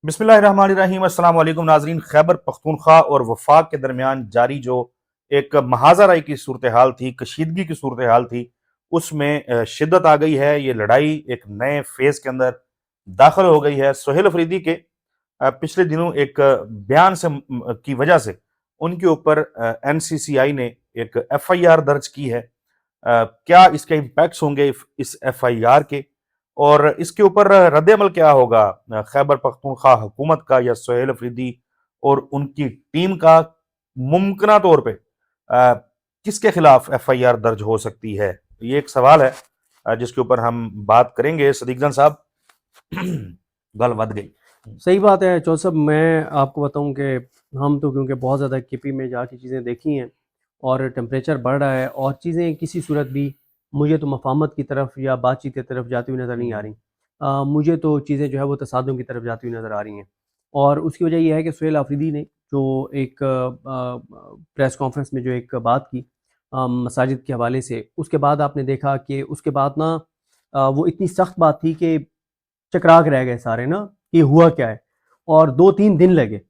बिस्मिल्लाहिर्रहमानिर्रहीम। अस्सलाम वालेकुम नाजरीन। खैबर पख्तूनख्वा और वफाक के दरमियान जारी जो एक महाजराई की सूरत हाल थी, कशीदगी की सूरत हाल थी, उसमें शिद्दत आ गई है। ये लड़ाई एक नए फेज के अंदर दाखिल हो गई है। सोहेल अफरीदी के पिछले दिनों एक बयान से की वजह से उनके ऊपर NCCI ने एक FIR दर्ज की है। क्या इसके इम्पैक्ट्स होंगे इस FIR के, और इसके ऊपर रद्द-ए-अमल क्या होगा खैबर पख्तूनख्वा हुकूमत का या सोहेल अफरीदी और उनकी टीम का? मुमकिना तौर पे किसके खिलाफ FIR दर्ज हो सकती है, ये एक सवाल है जिसके ऊपर हम बात करेंगे। सदीक साहब गल वध गई। सही बात है चौधरी साहब। मैं आपको बताऊं कि हम तो क्योंकि बहुत ज़्यादा KP में जाके चीज़ें देखी हैं और टेम्परेचर बढ़ रहा है और चीज़ें किसी सूरत भी मुझे तो मफाहमत की तरफ या बातचीत की तरफ जाती हुई नज़र नहीं आ रही। मुझे तो चीज़ें जो है वो तसादुम की तरफ जाती हुई नज़र आ रही हैं और उसकी वजह यह है कि सोहेल आफरीदी ने जो एक प्रेस कॉन्फ्रेंस में जो एक बात की मसाजिद के हवाले से, उसके बाद आपने देखा कि उसके बाद ना वो इतनी सख्त बात थी कि चकरा के रह गए सारे ना, ये हुआ क्या है, और 2-3 दिन लगे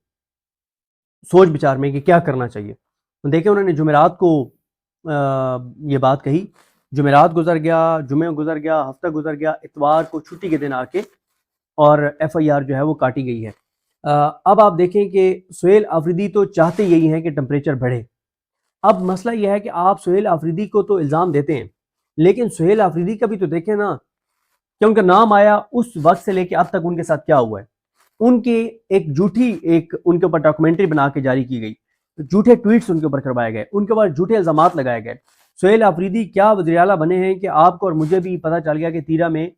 सोच विचार में कि क्या करना चाहिए। तो देखिए उन्होंने जुमेरात को ये बात कही, जुमेरात गुजर गया, जुमे गुजर गया, हफ्ता गुजर गया, इतवार को छुट्टी के दिन आके और FIR जो है वो काटी गई है। अब आप देखें कि सोहेल आफरीदी तो चाहते यही हैं कि टेम्परेचर बढ़े। अब मसला यह है कि आप सोहेल आफरीदी को तो इल्ज़ाम देते हैं, लेकिन सोहेल आफरीदी का भी तो देखें ना कि उनका नाम आया उस वक्त से लेके अब तक उनके साथ क्या हुआ है। उनकी एक झूठी एक उनके ऊपर डॉक्यूमेंट्री बना के जारी की गई, झूठे ट्वीट्स उनके ऊपर करवाए गए, उनके ऊपर झूठे इल्जामात लगाए गए। सोहेल आफरीदी क्या वज़ीर आला बने हैं कि आपको और मुझे भी पता चल गया कि तीरा में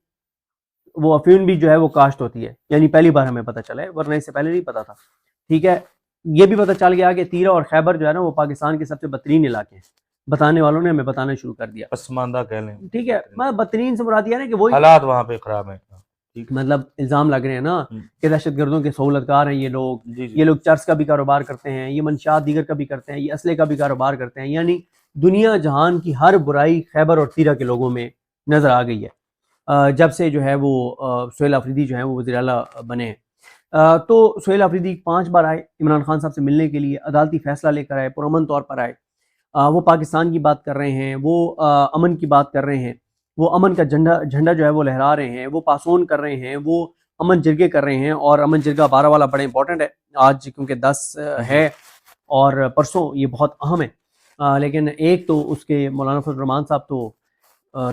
वो अफीम भी जो है वो काश्त होती है, यानी पहली बार हमें पता चला है, वरना इससे पहले नहीं पता था। ठीक है, ये भी पता चल गया कि तीरा और खैबर जो है ना वो पाकिस्तान के सबसे बदतरीन इलाके हैं। बताने वालों ने हमें बताना शुरू कर दिया, पसमानदा कह लें। ठीक है, मैं बदतरीन से मुराद दिया ना कि वही हालात वहां पे खराब है। मतलब इल्ज़ाम लग रहे हैं ना कि दहशतगर्दों के सहूलतकार हैं ये लोग। ये लोग चर्च का भी कारोबार करते हैं, ये मंशात दीगर का भी करते हैं, ये असले का भी कारोबार करते हैं, यानी दुनिया जहान की हर बुराई खैबर और तीरा के लोगों में नज़र आ गई है जब से जो है वो सोहेल आफरीदी जो है वो वज़ीर आला बने हैं। तो सोहेल आफरीदी 5 बार आए इमरान खान साहब से मिलने के लिए, अदालती फैसला लेकर आए, पुरअमन तौर पर आए। वो पाकिस्तान की बात कर रहे हैं, वो अमन की बात कर रहे हैं, वो अमन का झंडा झंडा जो है वो लहरा रहे हैं, वो पासोन कर रहे हैं, वो अमन जिरगे कर रहे हैं। और अमन जिरगा 12 वाला बड़ा इंपॉर्टेंट है आज, क्योंकि 10 है और परसों ये बहुत अहम है। लेकिन एक तो उसके मौलाना फजल रहमान साहब तो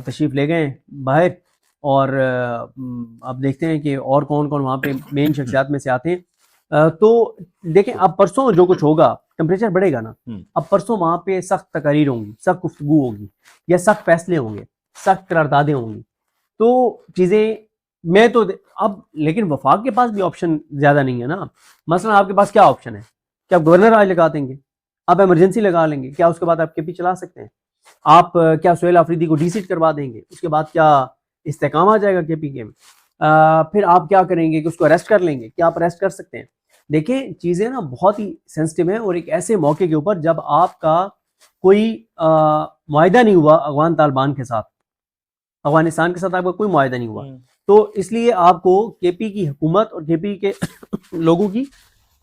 तशरीफ़ ले गए बाहर, और अब देखते हैं कि और कौन कौन वहाँ पे मेन शख्सियात में से आते हैं। तो देखें अब परसों जो कुछ होगा, टेम्परेचर बढ़ेगा ना, अब परसों वहाँ पे सख्त तकारीर होंगी, सख्त गुफ्तगू होगी, या सख्त फैसले होंगे, सख्त करारदादें होंगी। तो चीज़ें मैं तो अब, लेकिन वफाक के पास भी ऑप्शन ज़्यादा नहीं है ना। मसलन आपके पास क्या ऑप्शन है? क्या आप गवर्नर आज लगा देंगे? आप इमरजेंसी लगा लेंगे? क्या उसके बाद आप KP चला सकते हैं? आप क्या सोहेल आफरीदी को डीसीट करवा देंगे? उसके बाद क्या इस्तेकाम आ जाएगा KP के में? फिर आप क्या करेंगे कि उसको अरेस्ट कर लेंगे? क्या आप अरेस्ट कर सकते हैं? देखिए चीज़ें ना बहुत ही सेंसिटिव हैं, और एक ऐसे मौके के ऊपर जब आपका कोई मुआहिदा नहीं हुआ अफगान तालिबान के साथ, अफगानिस्तान के साथ आपका कोई मुआहिदा नहीं हुआ, तो इसलिए आपको KP की हुकूमत और KP के लोगों की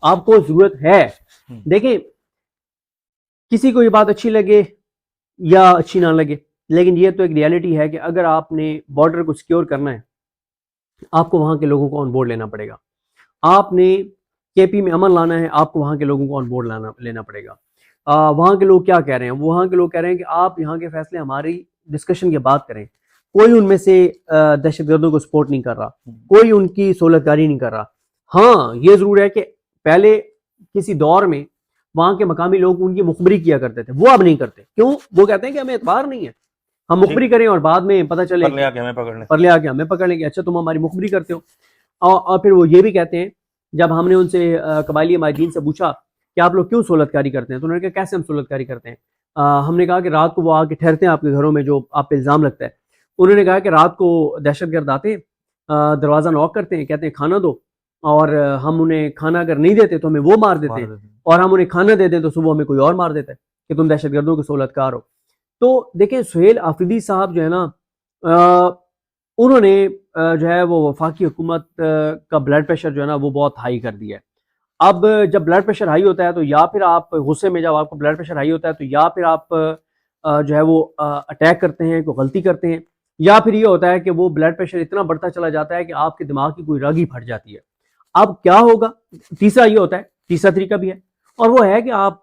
आपको जरूरत है। देखिए किसी को ये बात अच्छी लगे या अच्छी ना लगे, लेकिन ये तो एक रियलिटी है कि अगर आपने बॉर्डर को सिक्योर करना है, आपको वहां के लोगों को ऑन बोर्ड लेना पड़ेगा। आपने KP में अमन लाना है, आपको वहां के लोगों को ऑन बोर्ड लेना पड़ेगा। वहां के लोग क्या कह रहे हैं? वहां के लोग कह रहे हैं कि आप यहाँ के फैसले हमारी डिस्कशन के बाद करें। कोई उनमें से दहशतगर्दों को सपोर्ट नहीं कर रहा, कोई उनकी सहूलतकारी नहीं कर रहा। हाँ ये जरूर है कि पहले किसी दौर में वहां के मकामी लोग उनकी मुखबरी किया करते थे, वो अब नहीं करते। क्यों? वो कहते हैं कि हमें एतबार नहीं है, हम मुखबरी करें और बाद में पता चले परले आके हमें पकड़ लेंगे। अच्छा तुम हमारी मुखबरी करते हो। और फिर वो ये भी कहते हैं, जब हमने उनसे कबायली माहिदीन से पूछा कि आप लोग क्यों सहूलतकारी करते हैं, तो उन्होंने कहा कैसे हम सहूलतकारी करते हैं। हमने कहा कि रात को वो आके ठहरते हैं आपके घरों में, जो आप पे इल्ज़ाम लगता है। उन्होंने कहा कि रात को दहशतगर्द आते हैं, दरवाज़ा नॉक करते हैं, कहते हैं खाना दो, और हम उन्हें खाना अगर नहीं देते तो हमें वो मार देते हैं, और हम उन्हें खाना दे दें तो सुबह हमें कोई और मार देता है कि तुम दहशतगर्दों के सहूलतकार हो। तो देखिए सोहेल आफरीदी साहब जो है ना, उन्होंने जो है वो वफाकी हुकूमत का ब्लड प्रेशर जो है ना वो बहुत हाई कर दिया है। अब जब ब्लड प्रेशर हाई होता है तो या फिर आप गुस्से में, जब आपको ब्लड प्रेशर हाई होता है तो या फिर आप जो है वो अटैक करते हैं, कोई गलती करते हैं, या फिर ये होता है कि वो ब्लड प्रेशर इतना बढ़ता चला जाता है कि आपके दिमाग की कोई रग ही फट जाती है। अब क्या होगा, तीसरा ये होता है, तीसरा तरीका भी है, और वो है कि आप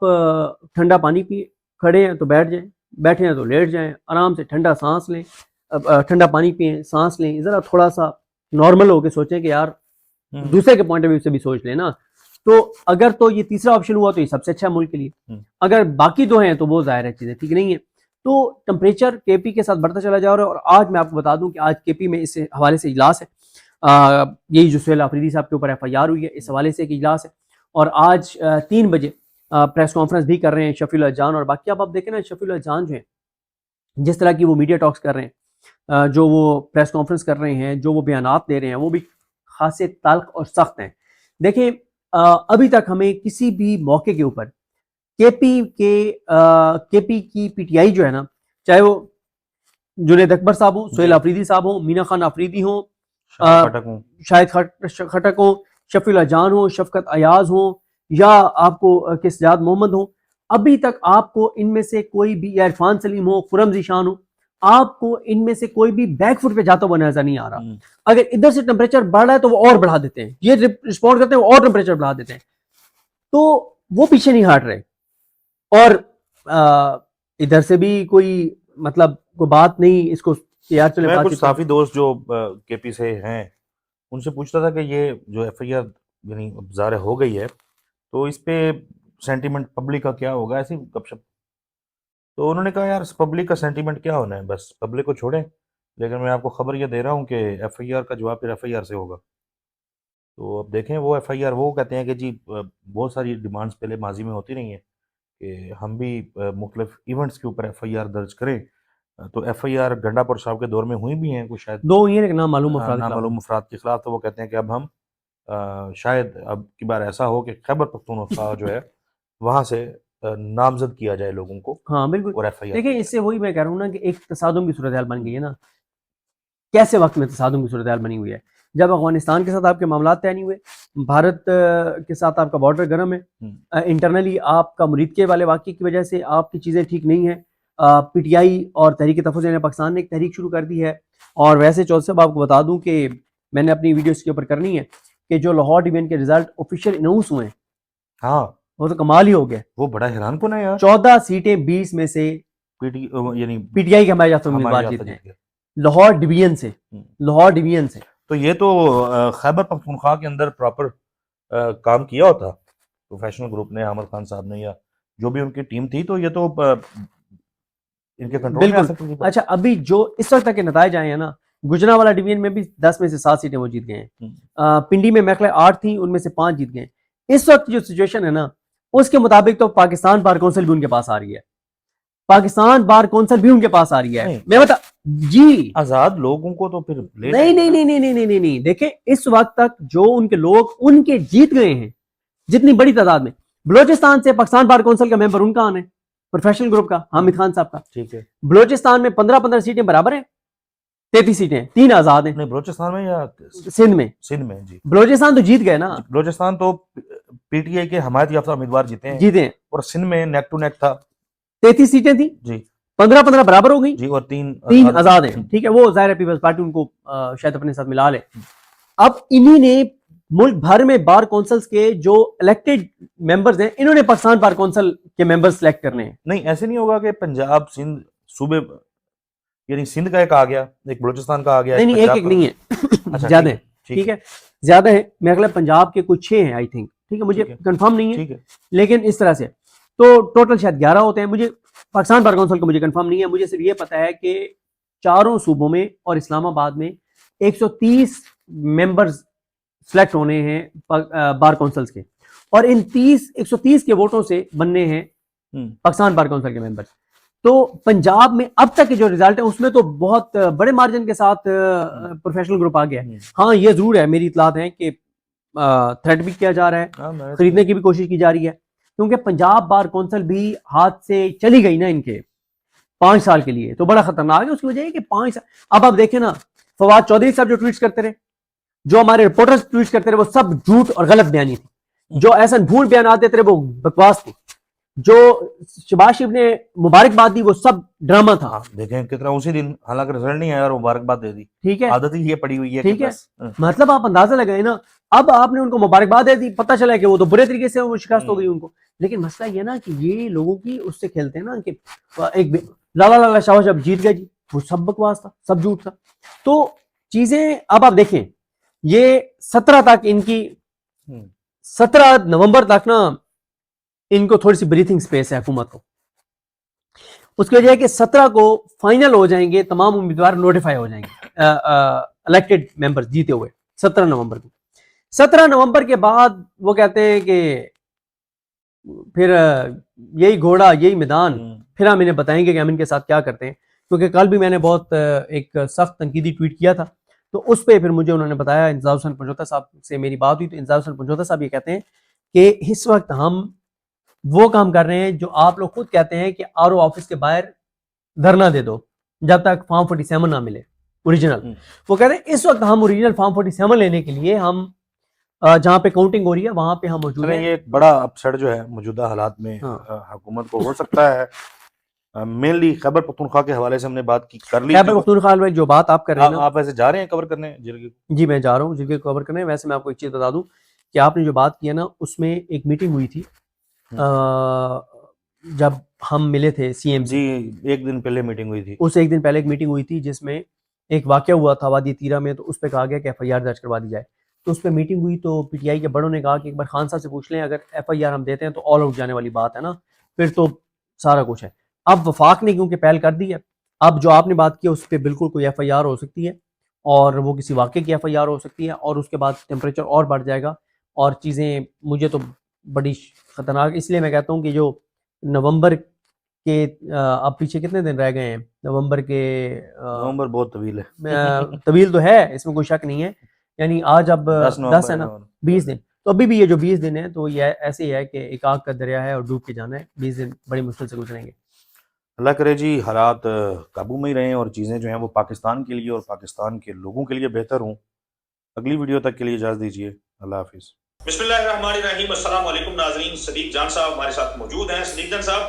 ठंडा पानी पिए, खड़े हैं तो बैठ जाएं, बैठे हैं तो लेट जाएं, आराम से ठंडा सांस लें, ठंडा पानी पिए, सांस लें, ज़रा थोड़ा सा नॉर्मल होकर सोचें कि यार दूसरे के पॉइंट ऑफ व्यू से भी सोच लें ना। तो अगर तो ये तीसरा ऑप्शन हुआ तो ये सबसे अच्छा है मुल्क के लिए। अगर बाकी दो हैं तो वो जाहिर है चीज़ें ठीक नहीं है। तो टेम्परेचर केपी के साथ बढ़ता चला जा रहा है, और आज मैं आपको बता दूं कि आज केपी में इस हवाले से इजलास है। यही जो सुहेल आफरीदी साहब के ऊपर FIR हुई है, इस हवाले से एक इजलास है, और आज 3 बजे प्रेस कॉन्फ्रेंस भी कर रहे हैं शफीउल जान और बाकी। अब आप देखें ना, शफीउल जान जो है जिस तरह की वो मीडिया टॉक्स कर रहे हैं, जो वो प्रेस कॉन्फ्रेंस कर रहे हैं, जो वो बयानात दे रहे हैं, वो भी खासे तल्ख और सख्त हैं। देखें, अभी तक हमें किसी भी मौके के ऊपर केपी की PTI जो है ना, चाहे वो जुनैद अकबर साहब हो, सुहेल आफरीदी साहब हो, मीना खान आफरीदी हो, शाहिद खटक हो, शफीउल जान हो, शफकत अयाज हो, या आपको किसजाद मोहम्मद हो, अभी तक आपको इनमें से कोई भी, या इरफान सलीम हो, खुरम जीशान हो, आपको इनमें से कोई भी बैकफुट पे जाता हुआ नजर नहीं आ रहा। अगर इधर से टेम्परेचर बढ़ रहा है तो वो और बढ़ा देते हैं, ये रिस्पॉन्ड करते हैं, वो और टेम्परेचर बढ़ा देते हैं, तो वो पीछे नहीं हट रहे। और इधर से भी कोई मतलब कोई बात नहीं, इसको यार चले मैं कुछ काफी दोस्त जो केपी से हैं उनसे पूछता था कि ये जो FIR यानी ज़ाहिर हो गई है तो इस पे सेंटीमेंट पब्लिक का क्या होगा, ऐसी गपशप। तो उन्होंने कहा यार पब्लिक का सेंटीमेंट क्या होना है, बस पब्लिक को छोड़ें, लेकिन मैं आपको खबर ये दे रहा हूँ कि FIR का जवाब फिर FIR से होगा। तो अब देखें वो FIR, वो कहते हैं कि जी बहुत सारी डिमांड्स पहले माजी में होती रही हैं कि हम भी मुख्तलिफ इवेंट्स के ऊपर FIR दर्ज करें। तो FIR गंडापुर साहब के दौर में हुई भी हैं कुछ, शायद 2 हुई है, नामालूम अफराद के खिलाफ। तो वो कहते हैं कि अब हम शायद अब की बार ऐसा हो कि खैबर पख्तूनख्वा जो है वहाँ से नामजद किया जाए लोगों को। हाँ बिल्कुल। और FIR देखिए, इससे वही मैं कह रहा हूँ ना कि एक तसादुम की सूरत हाल बन गई है ना। कैसे वक्त में तसादुम की सूरत हाल बनी हुई है, जब अफगानिस्तान के साथ आपके मामला तय नहीं हुए, भारत के साथ आपका बॉर्डर गर्म है, इंटरनली आपका मुरीदके वाले वाक़े की वजह से आपकी चीज़ें ठीक नहीं है। PTI और तहरीक तहफ़्फ़ुज़ पाकिस्तान ने एक तहरीक शुरू कर दी है। और वैसे चौधरी साहब आपको बता दूं कि मैंने अपनी वीडियोस के ऊपर करनी है कि जो लाहौर डिवीजन के रिजल्ट ऑफिशियल अनाउंस हुए हैं, हाँ वो तो कमाल ही हो गया। वो बड़ा हैरान कौन है यार। 14 सीटें 20 में से यानी PTI के हमारे जाते उम्मीदवार जीते हैं लाहौर डिवीजन से। लाहौर डिवीजन से तो ये तो खैबर पख्तूनख्वा के अंदर प्रॉपर काम किया होता प्रोफेशनल ग्रुप ने, आमिर खान साहब ने, या जो भी उनकी टीम थी, तो ये तो इनके कंट्रोल में आ सकती थी। अच्छा, अभी जो इस वक्त तक के नताइज आए हैं ना, गुजरांवाला डिवीजन में भी 10 में से 7 सीटें वो जीत गए हैं। पिंडी में मेरे 8 थी, उनमें से 5 जीत गए। इस वक्त जो सिचुएशन है ना, उसके मुताबिक तो पाकिस्तान बार कौंसिल भी उनके पास आ रही है, पाकिस्तान बार कौंसिल भी उनके पास आ रही है। मैं बता जी, आजाद लोगों को तो फिर नहीं नहीं नहीं नहीं नहीं नहीं नहीं देखें, इस वक्त तक जो उनके लोग उनके जीत गए हैं जितनी बड़ी तादाद में, बलोचिस्तान से पाकिस्तान बार कौंसिल का मेंबर उनका आना है, प्रोफेशनल ग्रुप का, हामिद खान साहब का। ठीक है, बलोचिस्तान में 15-15 सीटें बराबर हैं, 33 सीटें, 3 आजाद हैं। नहीं, बलोचिस्तान में या सिंध में? सिंध में जी। बलोचिस्तान तो जीत गए ना, बलोचिस्तान तो PTI के हमायत याफ्ता उम्मीदवार जीते हैं, और सिंध में नेक टू नेक था, 33 सीटें थी जी, 15-15 बराबर हो गई जी, और 3 आजाद हैं। ठीक है, वो जाहिर है पीपल्स पार्टी उनको शायद अपने साथ मिला ले। अब इन्हीं ने मुल्क भर में बार काउंसिल्स के जो इलेक्टेड मेंबर्स हैं, इन्होंने पाकिस्तान बार काउंसिल के मेंबर्स सिलेक्ट करने हैं। नहीं, ऐसे नहीं होगा कि पंजाब सिंध सूबे, यानी सिंध का एक आ गया, एक बलोचिस्तान का आ गया। नहीं, एक नहीं है, अच्छा, ज्यादा है। ठीक है, ज्यादा है, मेरे ख्याल पंजाब के कुछ 6 हैं आई थिंक। ठीक है, मुझे कंफर्म नहीं है, लेकिन इस तरह से तो टोटल शायद 11 होते हैं। मुझे पाकिस्तान बार काउंसिल का मुझे कंफर्म नहीं है, मुझे सिर्फ ये पता है कि चारों सूबों में और इस्लामाबाद में 130 मेंबर्स सिलेक्ट होने हैं बार काउंसिल्स के, और इन 130 के वोटों से बनने हैं पाकिस्तान बार काउंसिल के मेंबर्स। तो पंजाब में अब तक के जो रिजल्ट है उसमें तो बहुत बड़े मार्जिन के साथ प्रोफेशनल ग्रुप आ गया है। हाँ, ये जरूर है, मेरी इतलात है कि थ्रेट भी किया जा रहा है, खरीदने की भी कोशिश की जा रही है, क्योंकि पंजाब बार काउंसिल भी हाथ से चली गई ना इनके 5 साल के लिए, तो बड़ा खतरनाक है। उसकी वजह है कि 5 साल, अब आप देखें ना, फवाद चौधरी साहब जो ट्वीट करते रहे, जो हमारे रिपोर्टर्स ट्वीट करते रहे, वो सब झूठ और गलत बयानी थी। जो ऐसा भूल बयान आते थे वो बकवास थी। जो शहबाज शरीफ ने मुबारकबाद दी वो सब ड्रामा था। देखें कितना उसी दिन, हालांकि रिजल्ट नहीं आया और मुबारकबाद दे दी। ठीक है, आदत ही ये पड़ी हुई है। ठीक है, मतलब आप अंदाजा लगाए ना, अब आपने उनको मुबारकबाद दे दी, पता चला कि वो तो बुरे तरीके से वो शिकस्त हो गई उनको। लेकिन मसला ये ना कि ये लोगों की उससे खेलते हैं ना कि एक लाला लाला शाह जब जीत गए जी, वो सब बकवास था, सब झूठ था। तो चीजें अब आप देखें, ये 17 तक इनकी 17 नवंबर तक ना इनको थोड़ी सी ब्रीथिंग स्पेस है हुकूमत को। उसकी वजह है कि 17 को फाइनल हो जाएंगे, तमाम उम्मीदवार नोटिफाई हो जाएंगे, इलेक्टेड मेंबर्स जीते हुए 17 नवंबर को। 17 नवंबर के बाद वो कहते हैं कि फिर यही घोड़ा यही मैदान, फिर हम इन्हें बताएंगे कि हम इनके साथ क्या करते हैं। क्योंकि कल भी मैंने बहुत एक सख्त तनकीदी ट्वीट किया था, तो उस पर फिर मुझे उन्होंने बताया, इंतज़ार हुसैन पंजोता साहब से मेरी बात हुई, तो इंतज़ार हुसैन पंजोता साहब ये कहते हैं कि इस वक्त हम वो काम कर रहे हैं जो आप लोग खुद कहते हैं कि आरओ ऑफिस के बाहर धरना दे दो जब तक फॉर्म 47 ना मिले ओरिजिनल। वो कहते हैं इस वक्त हम ओरिजिनल फॉर्म 47 लेने के लिए हम जहाँ पे काउंटिंग हो रही है वहां पे हम मौजूद हैं। ये एक बड़ा अपसेट जो है मौजूदा हालात में हुकूमत को हो सकता है। मेनली खैबर पख्तूनख्वा के हवाले से हमने बात की कर ली। खैबर पख्तूनख्वा में जो बात आप कर रहे हैं ना, आप वैसे जा रहे हैं कवर करने जिरगे? जी मैं जा रहा हूँ जिरगे कवर करने। वैसे मैं आपको एक चीज बता दूं कि आपने जो बात की है ना, उसमें एक मीटिंग हुई थी जब हम मिले थे सीएम जी, एक दिन पहले मीटिंग हुई थी। उस एक दिन पहले एक मीटिंग हुई थी जिसमें एक वाकया हुआ था वादी तीरा में, तो उस पर कहा गया कि FIR दर्ज करवा दी जाए। तो उस पर मीटिंग हुई तो PTI के बड़ों ने कहा कि एक बार खान साहब से पूछ लें, अगर FIR हम देते हैं तो ऑल आउट जाने वाली बात है ना, फिर तो सारा कुछ है। अब वफाक ने क्योंकि पहल कर दी है, अब जो आपने बात की उस पर बिल्कुल कोई FIR हो सकती है और वो किसी वाक़े की FIR हो सकती है, और उसके बाद टेम्परेचर और बढ़ जाएगा और चीज़ें मुझे तो बड़ी ख़तरनाक। इसलिए मैं कहता हूँ कि जो नवंबर के अब पीछे कितने दिन रह गए हैं नवंबर के? नवंबर बहुत तवील है। तवील तो है, इसमें कोई शक नहीं है। यानी आज अब 10 है ना, 20 दिन। तो अभी भी ये जो 20 दिन है तो ये ऐसे ही है कि एक आग का दरिया है और डूब के जाना है। 20 दिन बड़ी मुश्किल से गुजरेंगे। अल्लाह करे जी हालात काबू में ही रहें और चीज़ें जो हैं वो पाकिस्तान के लिए और पाकिस्तान के लोगों के लिए बेहतर हों। अगली वीडियो तक के लिए इजाज़त दीजिए। अल्लाह हाफिज़। बिस्मिल्लाहिर्रहमानिर्रहीम। अस्सलाम वालेकुम नाज़रीन। सदीक जान साहब हमारे साथ मौजूद हैं। सदीक जान साहब,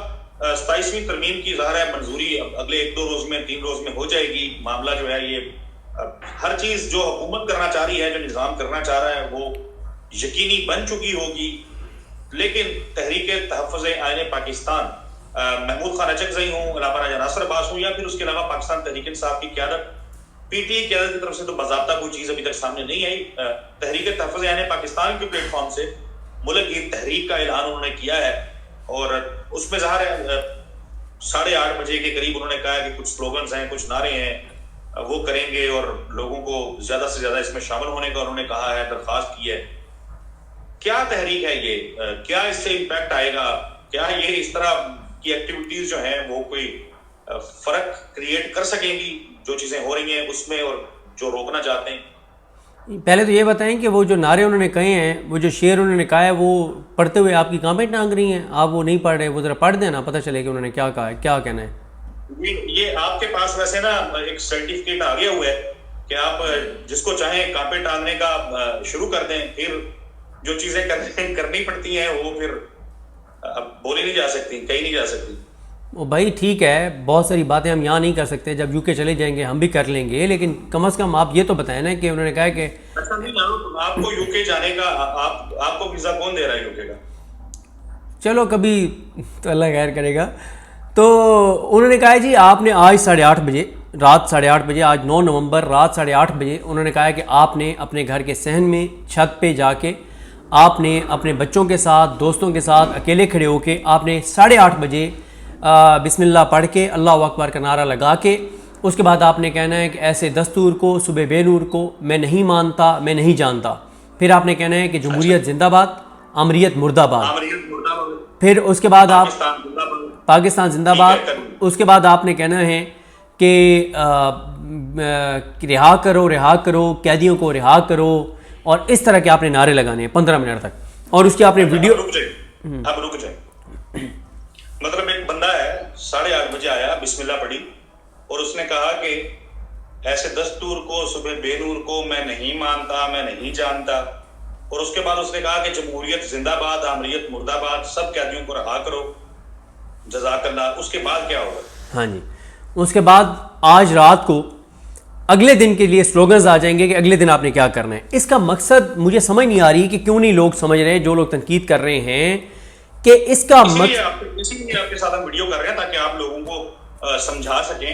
27वीं तरमीम की ज़ाहिर है मंजूरी अगले 1-2 रोज में 3 रोज में हो जाएगी। मामला जो है ये हर चीज़ जो हुकूमत करना चाह रही है, जो निज़ाम करना चाह रहा है, वो यकीनी बन चुकी होगी। लेकिन तहरीक तहफ़्फ़ुज़ आईन पाकिस्तान, महमूद खान अचकज़ई हूँ, अल्लामा राजा नासिर अब्बास हूँ, या फिर उसके अलावा पाकिस्तान तहरीक इंसाफ की क़यादत, PTI की क़यादत की तरफ से तो बाज़ाब्ता कोई चीज़ अभी तक सामने नहीं आई। तहरीक तहफ़्फ़ुज़ आईन पाकिस्तान के प्लेटफॉर्म से मुल्क की तहरीक का ऐलान उन्होंने किया है और उसमें ज़ाहिर है 8:30 बजे के करीब उन्होंने कहा है कि कुछ स्लोगन्स हैं, कुछ नारे हैं, वो करेंगे और लोगों को ज़्यादा से ज़्यादा इसमें शामिल होने का उन्होंने कहा है, दरख्वास्त की है। क्या तहरीक है ये? क्या इससे इम्पैक्ट आएगा? क्या ये इस तरह की एक्टिविटीज जो हैं वो कोई फर्क क्रिएट कर सकेंगी जो चीजें हो रही हैं उसमें और जो रोकना चाहते हैं? पहले तो ये बताएं कि वो जो नारे उन्होंने कहे हैं, वो जो शेर उन्होंने कहा है, वो पढ़ते हुए आपकी कहाँ पे टांग रही हैं? आप वो नहीं पढ़ रहे, वो जरा पढ़ देना, पता चले कि उन्होंने क्या कहा है, क्या कहना है। ये आपके पास वैसे ना एक सर्टिफिकेट आ गया हुआ है कि आप जिसको चाहें कांपे टांगने का शुरू कर दें, फिर जो चीजें करनी पड़ती हैं वो फिर अब बोली नहीं जा सकती, कहीं नहीं जा सकती। वो भाई ठीक है, बहुत सारी बातें हम यहाँ नहीं कर सकते, जब यूके चले जाएंगे हम भी कर लेंगे, लेकिन कम से कम आप ये तो बताएं ना कि उन्होंने कहा कि ऐसा नहीं ना, आपको यूके जाने का आपको वीज़ा कौन दे रहा है यूके का? चलो कभी तो अल्लाह खैर करेगा। तो उन्होंने कहा जी आपने आज 8:30 बजे, रात 8:30 बजे, आज 9 नवंबर रात 8:30 बजे उन्होंने कहा है कि आपने अपने घर के सहन में छत पे जाके आपने अपने बच्चों के साथ, दोस्तों के साथ अकेले खड़े होके आपने 8:30 बजे बिस्मिल्लाह पढ़ के अल्लाह अकबर का नारा लगा के उसके बाद आपने कहना है कि ऐसे दस्तूर को, सुबह बेनूर को मैं नहीं मानता, मैं नहीं जानता। फिर आपने कहना है कि जमहूरियत जिंदाबाद, अमरीयत मुर्दाबाद। फिर उसके बाद आप पाकिस्तान जिंदाबाद, उसके बाद आपने कहना है कि रिहा करो, रिहा करो, कैदियों को रिहा करो, और इस तरह के आपने नारे लगाने हैं 15 मिनट तक। और उसकी आपने वीडियो अब रुक जाए। मतलब एक बंदा है 8:30 बजे आया, बिस्मिल्लाह पढ़ी और उसने कहा कि ऐसे दस्तूर को, सुबह बेनूर को मैं नहीं मानता, मैं नहीं जानता। और उसके बाद उसने कहा कि जमहूरियत जिंदाबाद, आमरीत मुर्दाबाद, सब कैदियों को रहा करो, जज़ाकल्लाह। उसके बाद क्या होगा? हाँ जी, उसके बाद आज रात को अगले दिन के लिए स्लोगन्स आ जाएंगे कि अगले दिन आपने क्या करना है। इसका मकसद मुझे समझ नहीं आ रही कि क्यों नहीं लोग समझ रहे हैं, जो लोग तनकीद कर रहे हैं कि इसका इसीलिए आपके साथ हम वीडियो कर रहे हैं ताकि आप लोगों को समझा सकें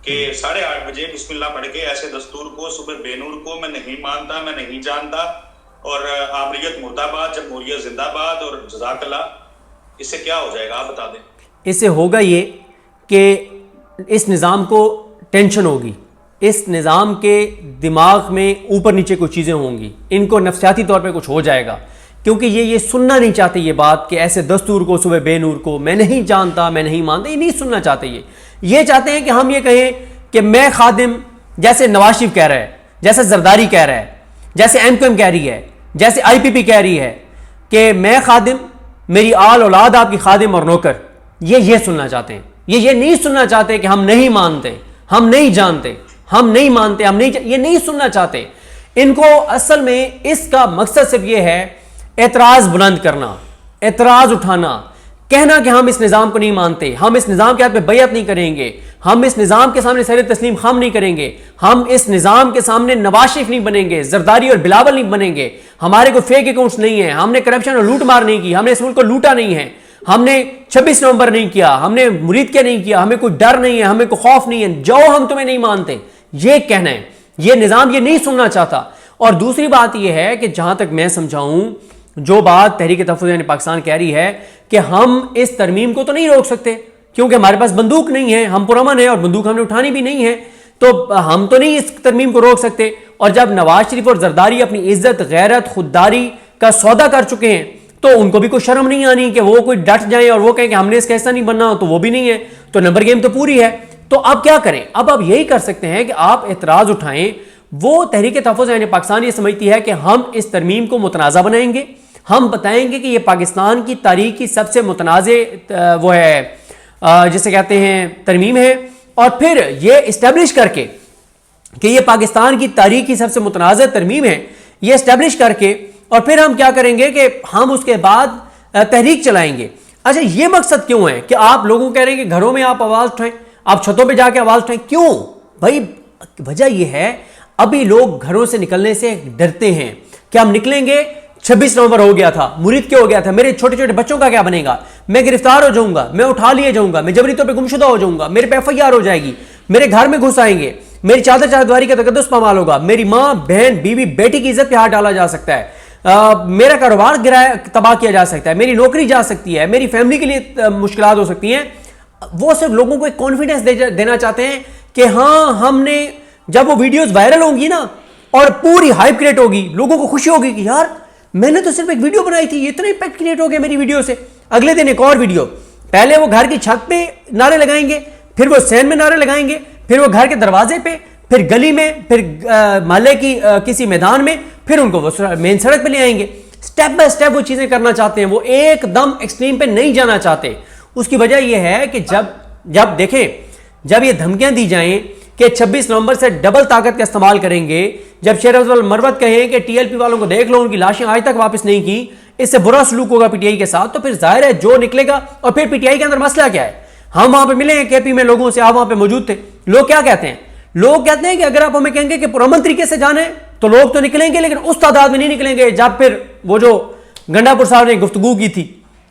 कि 8:30 बजे बिस्मिल्लाह पढ़ के ऐसे दस्तूर को, सुबह बेनूर को मैं नहीं मानता, मैं नहीं जानता, और आमरीत मुर्दाबाद, जमहूरियत जिंदाबाद और जज़ाकल्लाह। इससे क्या हो जाएगा आप बता दें। इससे होगा ये कि इस निज़ाम को टेंशन होगी, इस निज़ाम के दिमाग में ऊपर नीचे कुछ चीज़ें होंगी, इनको नफ्सियाती तौर पे कुछ हो जाएगा, क्योंकि ये सुनना नहीं चाहते ये बात कि ऐसे दस्तूर को, सुबह बेनूर को मैं नहीं जानता, मैं नहीं मानता। ये नहीं सुनना चाहते। ये चाहते हैं कि हम ये कहें कि मैं खादिम, जैसे नवाज शरीफ कह रहा है, जैसे जरदारी कह रहा है, जैसे MQM कह रही है, जैसे IPP कह रही है कि मैं खादिम, मेरी आल औलाद आपकी खादिम और नौकर। ये सुनना चाहते हैं। ये नहीं सुनना चाहते कि हम नहीं मानते, हम नहीं जानते, हम नहीं मानते, ये नहीं सुनना चाहते। इनको असल में इसका मकसद सिर्फ ये है एतराज बुलंद करना, एतराज उठाना, कहना कि हम इस निज़ाम को नहीं मानते, हम इस निज़ाम के हाथ में बैयत नहीं करेंगे, हम इस निज़ाम के सामने सर तस्लीम खाम नहीं करेंगे, हम इस निज़ाम के सामने नवाज शरीफ नहीं बनेंगे, जरदारी और बिलावल नहीं बनेंगे, हमारे को फेक अकाउंट्स नहीं है, हमने करप्शन और लूट मार नहीं की, हमने इस मुल्क को लूटा नहीं है, हमने 26 नवंबर नहीं किया, हमने मुरीद के नहीं किया, हमें कोई डर नहीं है, हमें कोई खौफ नहीं है, जो हम तुम्हें नहीं मानते, ये कहना है। ये निज़ाम ये नहीं सुनना चाहता। और दूसरी बात यह है कि जहां तक मैं समझाऊं, जो बात तहरीक तहफ़्फ़ुज़ पाकिस्तान कह रही है कि हम इस तरमीम को तो नहीं रोक सकते क्योंकि हमारे पास बंदूक नहीं है, हम पुरअमन है और बंदूक हमने उठानी भी नहीं है, तो हम तो नहीं इस तरमीम को रोक सकते। और जब नवाज शरीफ और जरदारी अपनी इज्जत, गैरत, खुददारी का सौदा कर चुके हैं तो उनको भी कोई शर्म नहीं आनी कि वो कोई डट जाए और वो कहें कि हमने इसका हिस्सा नहीं बनना, तो वो भी नहीं है, तो नंबर गेम तो पूरी है। तो अब क्या करें? अब आप यही कर सकते हैं कि आप एतराज उठाएं। वो तहरीक तहफ़्फ़ुज़ पाकिस्तान ये समझती है कि हम इस तरमीम को मुतनाज़ा बनाएंगे, हम बताएंगे कि ये पाकिस्तान की तारीख की सबसे मुतनाज़े वो है जिसे कहते हैं तरमीम है, और फिर ये इस्टेब्लिश करके कि ये पाकिस्तान की तारीख की सबसे मुतनाज़ तरमीम है, ये इस्टेब्लिश करके और फिर हम क्या करेंगे कि हम उसके बाद तहरीक चलाएंगे। अच्छा, ये मकसद क्यों है कि आप लोगों को कह रहे हैं कि घरों में आप आवाज़ उठाएं, आप छतों पे जाके आवाज़ उठाएं? क्यों भाई? वजह यह है अभी लोग घरों से निकलने से डरते हैं कि हम निकलेंगे, 26 नवंबर हो गया था, मुरीद के हो गया था, मेरे छोटे छोटे बच्चों का क्या बनेगा, मैं गिरफ्तार हो जाऊंगा, मैं उठा लिए जाऊंगा, मैं जबरी तौर पे गुमशुदा हो जाऊंगा, मेरे पे FIR हो जाएगी, मेरे घर में घुस आएंगे, मेरी चादर चारद्वारी का तकद्दुस पामाल होगा, मेरी माँ, बहन, बीवी, बेटी की इज्जत पे हाथ डाला जा सकता है, मेरा कारोबार गिराया तबाह किया जा सकता है, मेरी नौकरी जा सकती है, मेरी फैमिली के लिए मुश्किलात हो सकती हैं। वो सिर्फ लोगों को एक कॉन्फिडेंस देना चाहते हैं कि हाँ, हमने, जब वो वीडियोस वायरल होंगी ना और पूरी हाइप क्रिएट होगी, लोगों को खुशी होगी कि यार मैंने तो सिर्फ एक वीडियो बनाई थी, इतना इंपैक्ट क्रिएट हो गया मेरी वीडियो से। अगले दिन एक और वीडियो, पहले वो घर की छत पे नारे लगाएंगे, फिर वो सैन में नारे लगाएंगे, फिर वो घर के दरवाजे पे, फिर गली में, फिर मोहल्ले की किसी मैदान में, फिर उनको वो मेन सड़क पे ले आएंगे। स्टेप बाय स्टेप वो चीजें करना चाहते हैं, वो एकदम एक्सट्रीम पे नहीं जाना चाहते। उसकी वजह यह है कि जब देखें, जब ये धमकियां दी जाएं कि 26 नवंबर से डबल ताकत का इस्तेमाल करेंगे, जब शेर अफजल मरवत कहें कि TLP वालों को देख लो, उनकी लाशें आज तक वापस नहीं की, इससे बुरा सलूक होगा PTI के साथ, तो फिर जाहिर है जो निकलेगा। और फिर PTI के अंदर मसला क्या है? हम वहां पे मिले हैं KP में लोगों से, आप वहां पे मौजूद थे। लोग क्या कहते हैं? लोग कहते हैं कि अगर आप हमें कहेंगे कि पुरअमन तरीके से जाने तो लोग तो निकलेंगे, लेकिन उस तादाद में नहीं निकलेंगे जब फिर वो जो गंडापुर साहब ने गुफ्तगू की थी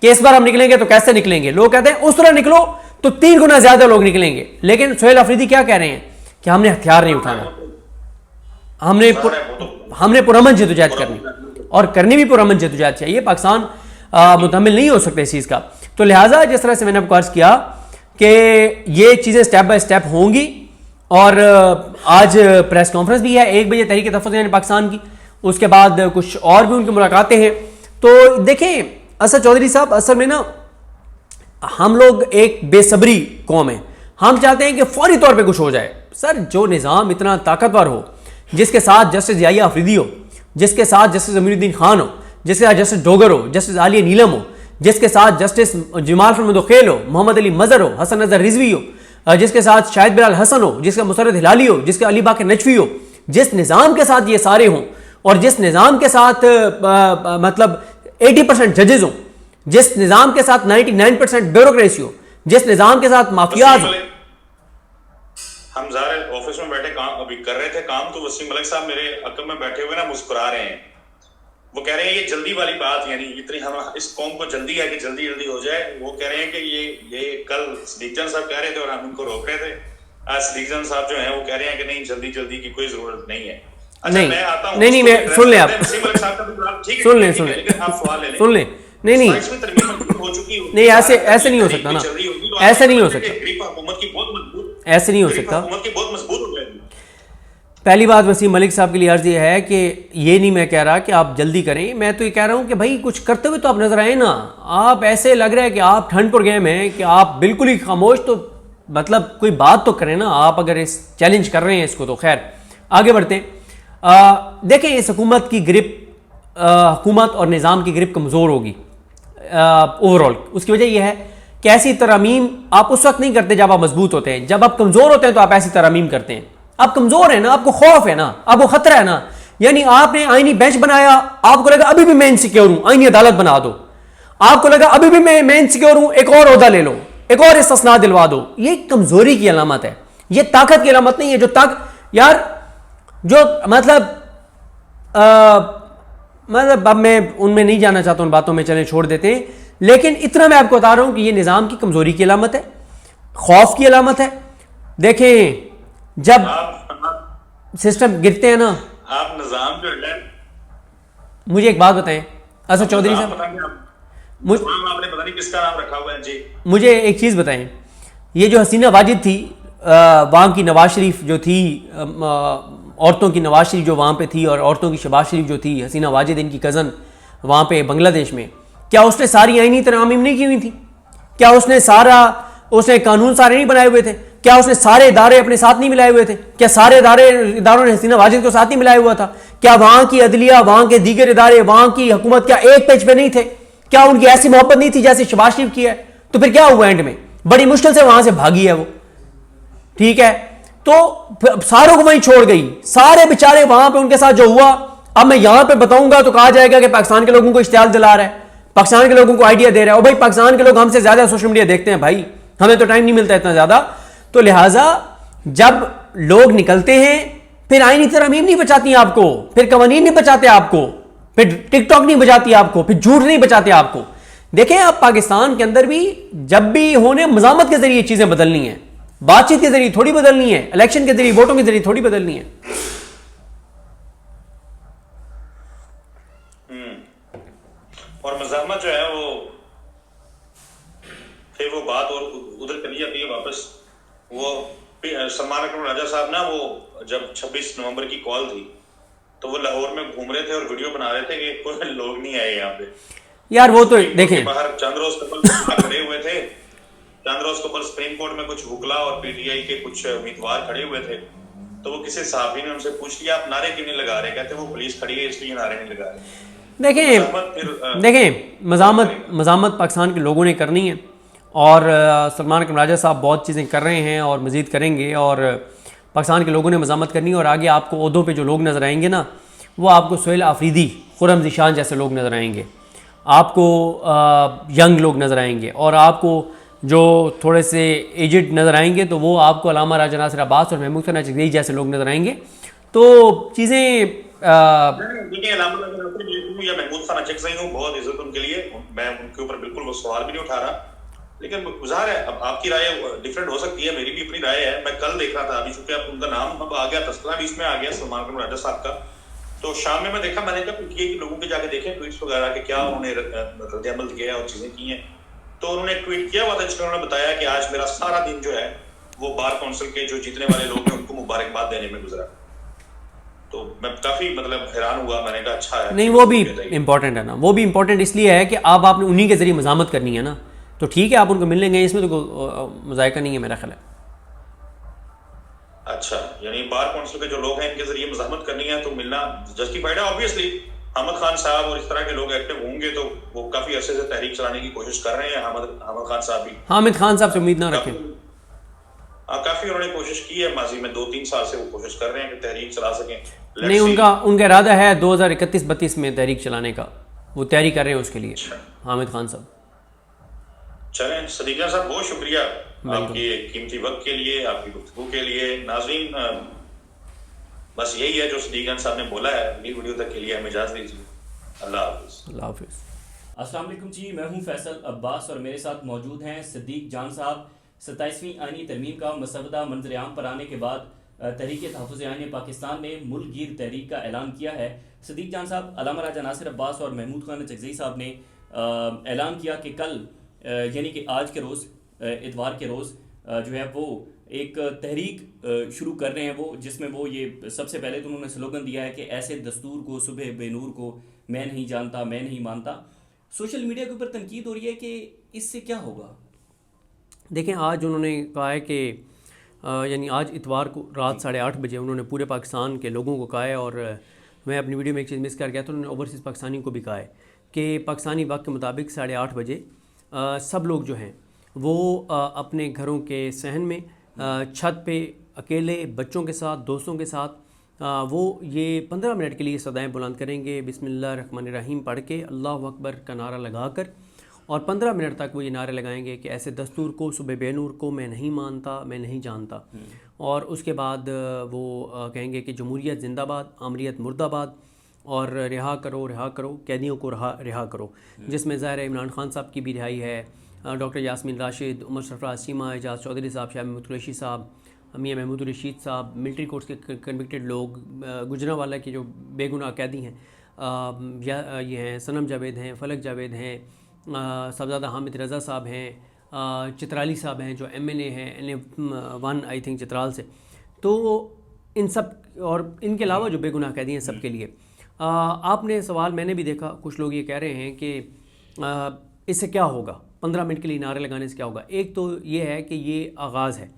कि इस बार हम निकलेंगे तो कैसे निकलेंगे। लोग कहते हैं उस तरह निकलो तो 3 गुना ज्यादा लोग निकलेंगे। लेकिन सुहेल अफरीदी क्या कह रहे हैं कि हमने हथियार नहीं उठाना, हमने पुरअमन जदोजहद करनी, और करनी भी पुरअमन जदोजहद चाहिए। पाकिस्तान मुतहम्मिल नहीं हो सकता इस चीज़ का। तो लिहाजा जिस तरह से मैंने आपको अर्ज किया कि ये चीज़ें स्टेप बाय स्टेप होंगी, और आज प्रेस कॉन्फ्रेंस भी है 1 बजे तहरीक तहफ़्फ़ुज़ पाकिस्तान की, उसके बाद कुछ और भी उनकी मुलाकातें हैं। तो देखें असद चौधरी साहब, असल में ना हम लोग एक बेसब्री कौम है, हम चाहते हैं कि फौरी तौर पे कुछ हो जाए। सर, जो निज़ाम इतना ताकतवर हो, जिसके साथ जस्टिस ज़िया अफरीदी हो, जिसके साथ जस्टिस अमीरुद्दीन खान हो, जिसके साथ जस्टिस डोगर हो, जस्टिस आलिया नीलम हो, जिसके साथ जस्टिस जमाल फरमद खेल हो, मोहम्मद अली मजहर हो, हसन नजर रिजवी हो, जिसके साथ शाहिद बिलाल हसन हो, जिसका मुसर्रत हिलाली हो, जिसका अली बाकर नजफी हो, जिस निज़ाम के साथ ये सारे हों और जिस निज़ाम के साथ मतलब 80% जजेस हों, जिस निज़ाम के साथ 99% ब्यूरोक्रेसी हो, जिस निज़ाम के साथ माफियाज हो। हम ज़ाहिर ऑफिस में बैठे काम अभी कर रहे थे काम, तो वसीम मलिक साहब मेरे अकब में बैठे हुए ना मुस्कुरा रहे हैं। वो कह रहे हैं ये जल्दी वाली बात, यानी इतनी हम इस कौम को जल्दी है कि जल्दी जल्दी हो जाए। वो कह रहे हैं कि ये कल सदीक साहब कह रहे थे और हम उनको रोक रहे थे। आज सदीक साहब जो है वो कह रहे हैं कि नहीं, जल्दी जल्दी की कोई जरूरत नहीं है। अच्छा, नहीं मैं आता हूं, नहीं मैं सुन ले आप, सुन ले सुन ले नहीं नहीं नहीं, ऐसे नहीं हो सकता ना, ऐसे नहीं हो सकता, ऐसे नहीं हो सकता। पहली बात वसीम मलिक साहब के लिए अर्ज ये है कि ये नहीं मैं कह रहा कि आप जल्दी करें, मैं तो ये कह रहा हूं कि भाई कुछ करते हुए तो आप नजर आए ना। आप ऐसे लग रहा है कि आप ठंड पर गए हैं कि आप बिल्कुल ही खामोश, तो मतलब कोई बात तो करें ना। आप अगर इस चैलेंज कर रहे हैं इसको, तो खैर आगे बढ़ते हैं। देखें, इस हुकूमत की ग्रिप, हुकूमत और निज़ाम की ग्रिप कमज़ोर होगी ओवरऑल। उसकी वजह यह है कि ऐसी तरमीम आप उस वक्त नहीं करते जब आप मजबूत होते हैं। जब आप कमज़ोर होते हैं तो आप ऐसी तरमीम करते हैं। आप कमज़ोर है ना, आपको खौफ है ना, आपको खतरा है ना। यानी आपने आईनी बेंच बनाया, आपको लगा अभी भी मैं इनसिक्योर हूं, आईनी अदालत बना दो। आपको लगा अभी भी मैं इनसिक्योर हूं, एक और ओहदा ले लो, एक और इस्तिस्ना दिलवा दो। ये कमजोरी की अलामत है, ये ताकत की अलामत नहीं है। जो यार जो मतलब अब मैं उनमें नहीं जाना चाहता, उन बातों में चलें, छोड़ देते हैं। लेकिन इतना मैं आपको बता रहा हूं कि ये निज़ाम की कमजोरी की अलामत है, खौफ की अलामत है। देखें, जब सिस्टम गिरते हैं ना, आप निजाम जो है, मुझे एक बात बताएं असद चौधरी साहब, आपने पता नहीं किसका नाम रखा हुआ है जी, मुझे एक चीज़ बताएं। ये जो हसीना वाजिद थी, वहाँ की नवाज शरीफ जो थी, औरतों की नवाज शरीफ जो वहाँ पे थी, और औरतों की शहबाज शरीफ जो थी, हसीना वाजिद इनकी कज़न वहाँ पे बांग्लादेश में, क्या उसने सारी आईनी तरमीम नहीं की हुई थी? क्या उसने कानून सारे नहीं बनाए हुए थे? क्या उसने सारे इदारे अपने साथ नहीं मिलाए हुए थे? क्या सारे इदारों ने हसीना वाजिद को साथ नहीं मिलाया हुआ था? क्या वहाँ की अदलिया, वहाँ के दीगर इदारे, वहाँ की हुकूमत क्या एक पेज पे नहीं थे? क्या उनकी ऐसी मोहब्बत नहीं थी जैसे शहबाज शरीफ की है? तो फिर क्या हुआ एंड में? बड़ी मुश्किल से वहां से भागी है वो, ठीक है, तो सारों को वहीं छोड़ गई, सारे बेचारे वहां पे उनके साथ जो हुआ। अब मैं यहां पे बताऊंगा तो कहा जाएगा कि पाकिस्तान के लोगों को इश्तियाल दिला रहा है, पाकिस्तान के लोगों को आइडिया दे रहा है। और भाई पाकिस्तान के लोग हमसे ज्यादा सोशल मीडिया देखते हैं भाई, हमें तो टाइम नहीं मिलता इतना ज्यादा। तो लिहाजा जब लोग निकलते हैं, फिर आईनी तरमीम नहीं बचाती आपको, फिर कवानीन नहीं बचाते आपको, फिर टिकटॉक नहीं बचाती आपको, फिर झूठ नहीं बचाते आपको। देखें, आप पाकिस्तान के अंदर भी जब भी होने मज़ामत के जरिए चीजें बदलनी है, बातचीत के जरिए थोड़ी बदलनी है, इलेक्शन के जरिए, वोटों के जरिए थोड़ी बदलनी है। और मज़ामत जो है वो फिर वो बात और उधर चली जाती है वापस। वो सलमान अकबर राजा साहब ना, वो जब 26 नवंबर की कॉल थी तो वो लाहौर में घूम रहे थे और वीडियो बना रहे थे कि कोई लोग नहीं आए यहाँ पे। यार वो तो देखें, बाहर चंद रोज कबल खड़े हुए थे, चंद रोज कबल सुप्रीम कोर्ट में कुछ वकला और पीटीआई के कुछ उम्मीदवार खड़े हुए थे। तो वो किसी सहाफी ने उनसे पूछ लिया, आप नारे क्यों नहीं लगा रहे? कहते वो पुलिस खड़ी है इसलिए नारे नहीं लगा रहे। देखें मज़ामत पाकिस्तान के लोगों ने करनी है, और सलमान अकबर राजा साहब बहुत चीज़ें कर रहे हैं और मज़ीद करेंगे, और पाकिस्तान के लोगों ने मज़ामत करनी है। और आगे आपको ओहदों पे जो लोग नज़र आएंगे ना, वो आपको सुहेल आफरीदी, खुर्रम ज़ीशान जैसे लोग नज़र आएंगे, आपको यंग लोग नज़र आएंगे, और आपको जो थोड़े से एजड नज़र आएंगे तो वो आपको अल्लामा राजा नासिर अब्बास और महमूद खान चकदेई जैसे लोग नज़र आएंगे। तो चीज़ें या महमूद खान चकदेई हूं, बहुत इज्जत उनके लिए, मैं उनके ऊपर बिल्कुल वो सवाल भी नहीं उठा रहा, लेकिन गुजार है। अब आपकी राय डिफरेंट हो सकती है, मेरी भी अपनी राय है। मैं कल देख रहा था, अभी चूंकि आप उनका नाम अब आ गया, तस्करा बीच में आ गया सलमान अकबर राजा साहब का, तो शाम में मैं देखा, मैंने कहा कि लोगों के जाके देखे ट्वीट्स वगैरह के क्या उन्होंने रद्द-ए-अमल किया और चीजें की हैं। तो उन्होंने ट्वीट किया हुआ था जिसमें उन्होंने बताया कि आज मेरा सारा दिन जो है वो बार काउंसिल के जो जीतने वाले लोग हैं उनको मुबारकबाद देने में गुजरा। तो मैं काफी मतलब हैरान हुआ, मैंने कहा अच्छा है। नहीं, वो भी इंपॉर्टेंट है ना, वो भी इंपॉर्टेंट इसलिए है कि अब आपने उन्हीं के जरिए मज़ामत करनी है ना, तो ठीक है आप उनको मिल लेंगे, इसमें तो मुज़ायका नहीं है मेरा ख्याल है। अच्छा, यानी बार काउंसिल के जो लोग हैं इनके जरिए मज़ामत करनी है तो मिलना जस्टिफाइड है। ऑब्वियसली अहमद खान साहब और इस तरह के लोग एक्टिव होंगे तो वो काफी अरसे से तहरीक चलाने की कोशिश कर रहे हैं। हामिद खान साहब भी, हामिद खान साहब से उम्मीद ना रखें। काफी उन्होंने कोशिश की है, माजी में 2-3 साल से वो कोशिश कर रहे हैं कि तहरीक चला सकें। नहीं, उनका इरादा है 2031-32 में तहरीक चलाने का, वो तैयारी कर रहे हैं उसके लिए। हामिद खान साहब, चलें सदीक जान साहब, बहुत शुक्रिया आपके कीमती वक्त के लिए, आपकी गुफ्तगू के लिए। नाज़रीन, बस यही है जो सदीक जान साहब ने बोला है। अगली वीडियो तक के लिए हमें इजाज़त दीजिए। अल्लाह हाफ़िज़। अल्लाह हाफ़िज़। अस्सलाम वालेकुम जी, मैं हूं फैसल अब्बास और मेरे साथ मौजूद हैं सदीक जान साहब। 27वीं आईनी तरमीम का मसवदा मंजर-ए-आम पर आने के बाद तहरीक तहफ़्फ़ुज़ आईन पाकिस्तान ने मुल्क गिर तहरीक का ऐलान किया है। सदीक जान साहब, अल्लामा राजा नासिर अब्बास और महमूद खान चकज़ई साहब ने ऐलान किया कि कल यानी कि आज के रोज़, इतवार के रोज़ जो है वो एक तहरीक शुरू कर रहे हैं, वो जिसमें वो ये सबसे पहले तो उन्होंने स्लोगन दिया है कि ऐसे दस्तूर को सुबह बेनूर को मैं नहीं जानता, मैं नहीं मानता। सोशल मीडिया के ऊपर तनकीद हो रही है कि इससे क्या होगा? देखें, आज उन्होंने कहा है कि यानी आज इतवार को रात 8:30 बजे उन्होंने पूरे पाकिस्तान के लोगों को कहा है, और मैं अपनी वीडियो में एक चीज़ मिस कर गया, तो उन्होंने ओवरसीज़ पाकिस्तानी को भी कहा है कि पाकिस्तानी वक्त के मुताबिक 8:30 बजे सब लोग जो हैं वो अपने घरों के सहन में छत पे अकेले बच्चों के साथ, दोस्तों के साथ वो ये 15 मिनट के लिए सदाएं बुलंद करेंगे, बिस्मिल्लाहिर्रहमानिर्रहीम पढ़ के, अल्लाहु अकबर का नारा लगाकर, और 15 मिनट तक वो ये नारे लगाएंगे कि ऐसे दस्तूर को सुबह बेनूर को मैं नहीं मानता, मैं नहीं जानता। और उसके बाद वो कहेंगे कि जमहूरियत जिंदाबाद, आमरीत मुर्दाबाद, और रिहा करो कैदियों को रिहा करो, जिसमें ज़ाहिर इमरान खान साहब की भी रिहाई है, डॉक्टर यास्मीन राशिद, उमर सरफराज चीमा, एजाज चौधरी साहब, शाह महमूद कुरैशी साहब, मियां महमूद रशीद साहब, मिलिट्री कोर्ट्स के कन्विक्टेड लोग, गुजरांवाला के जो बेगुनाह कैदी हैं, ये हैं सनम जावेद हैं, फलक जावेद हैं, साहबजादा हामिद रज़ा साहब हैं, चित्राली साहब हैं जो MNA हैं, NA-1 आई थिंक चित्राल से। तो इन सब और इनके अलावा जो बेगुनाह कैदी हैं सबके लिए आपने सवाल मैंने भी देखा, कुछ लोग ये कह रहे हैं कि इससे क्या होगा, 15 मिनट के लिए नारे लगाने से क्या होगा। एक तो ये है कि ये आगाज़ है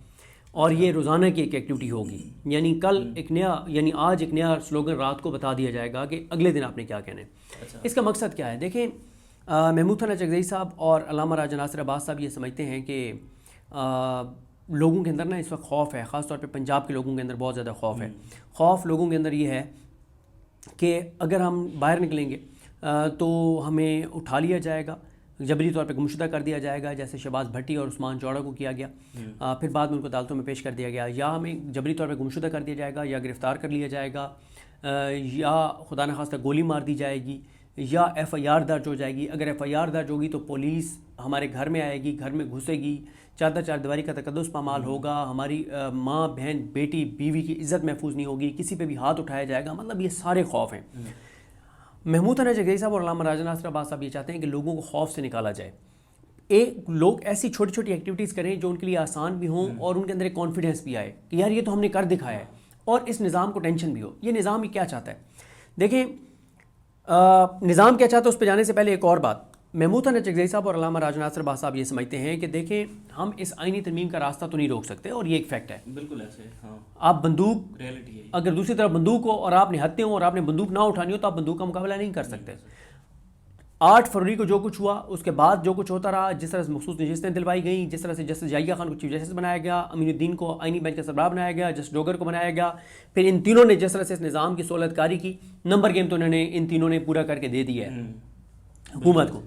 और ये रोज़ाना की एक एक्टिविटी होगी, यानी कल एक नया, यानी आज एक नया स्लोगन रात को बता दिया जाएगा कि अगले दिन आपने क्या कहना है। इसका मकसद क्या है? देखें, महमूद खान चकज़ई साहब और अल्लामा राजा नासिर अब्बास साहब ये समझते हैं कि लोगों के अंदर ना इस वक्त खौफ है, ख़ास तौर पे पंजाब के लोगों के अंदर बहुत ज़्यादा खौफ है। खौफ लोगों के अंदर ये है कि अगर हम बाहर निकलेंगे तो हमें उठा लिया जाएगा, जबरी तौर पे गुमशुदा कर दिया जाएगा, जैसे शहबाज भट्टी और उस्मान चौड़ा को किया गया, फिर बाद में उनको अदालतों में पेश कर दिया गया, या हमें जबरी तौर पे गुमशुदा कर दिया जाएगा, या गिरफ़्तार कर लिया जाएगा, या खुदा न खास्ता गोली मार दी जाएगी, या FIR दर्ज हो जाएगी। अगर FIR दर्ज होगी तो पुलिस हमारे घर में आएगी, घर में घुसेगी, चार दीवारी का तकद्दुस पामाल होगा, हमारी माँ बहन बेटी बीवी की इज़्ज़त महफूज नहीं होगी, किसी पे भी हाथ उठाया जाएगा। मतलब ये सारे खौफ हैं। महमूद खान चकज़ई साहब और अल्लामा राजा नासिर अब्बास साहब ये चाहते हैं कि लोगों को खौफ से निकाला जाए, लोग ऐसी छोटी छोटी एक्टिविटीज़ करें जो उनके लिए आसान भी हों और उनके अंदर एक कॉन्फिडेंस भी आए कि यार ये तो हमने कर दिखाया है, और इस निज़ाम को टेंशन भी हो। ये निज़ाम ही क्या चाहता है? देखें, निज़ाम क्या चाहता है उस पर जाने से पहले एक और बात, महमूद खान चकज़ई साहब और अल्लामा राजा नासिर अब्बास साहब ये समझते हैं कि देखें, हम इस आईनी तरमीम का रास्ता तो नहीं रोक सकते, और ये एक फैक्ट है। बिल्कुल ऐसे, हाँ, आप बंदूक, रियलिटी है, अगर दूसरी तरफ बंदूक हो और आप निहत्ते हो और आपने बंदूक ना उठानी हो तो आप बंदूक का मुकाबला नहीं कर सकते। 8 फरवरी को जो कुछ हुआ, उसके बाद जो कुछ होता रहा, जिस तरह से मखसूस नशिस्तें दिलवाई गई, जिस तरह से जस्टिस जाहिया खान को चीफ जस्टिस बनाया गया, अमीनुद्दीन को आईनी बेंच का सरबराह बनाया गया, जस्टिस डोगर को बनाया गया, फिर इन तीनों ने जिस तरह से इस निज़ाम की सहूलतकारी की, नंबर गेम तो उन्होंने इन तीनों ने पूरा करके दे दिया है हुकूमत को।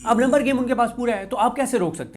अब नंबर गेम उनके पास पूरा है, तो आप कैसे रोक सकते हैं?